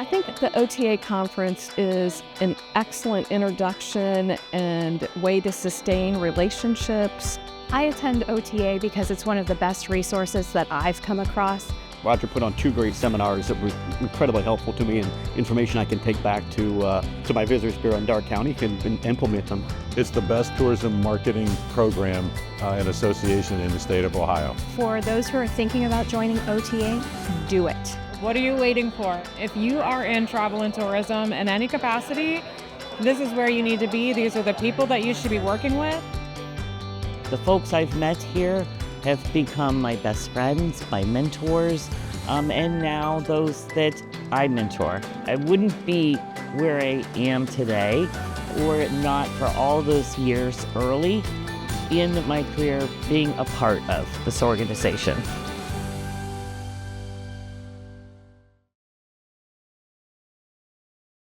I think the OTA conference is an excellent introduction and way to sustain relationships. I attend OTA because it's one of the best resources that I've come across. Roger put on 2 great seminars that were incredibly helpful to me and information I can take back to my Visitors Bureau in Darke County and implement them. It's the best tourism marketing program and association in the state of Ohio. For those who are thinking about joining OTA, do it. What are you waiting for? If you are in travel and tourism in any capacity, this is where you need to be. These are the people that you should be working with. The folks I've met here have become my best friends, my mentors, and now those that I mentor. I wouldn't be where I am today were it not for all those years early in my career being a part of this organization.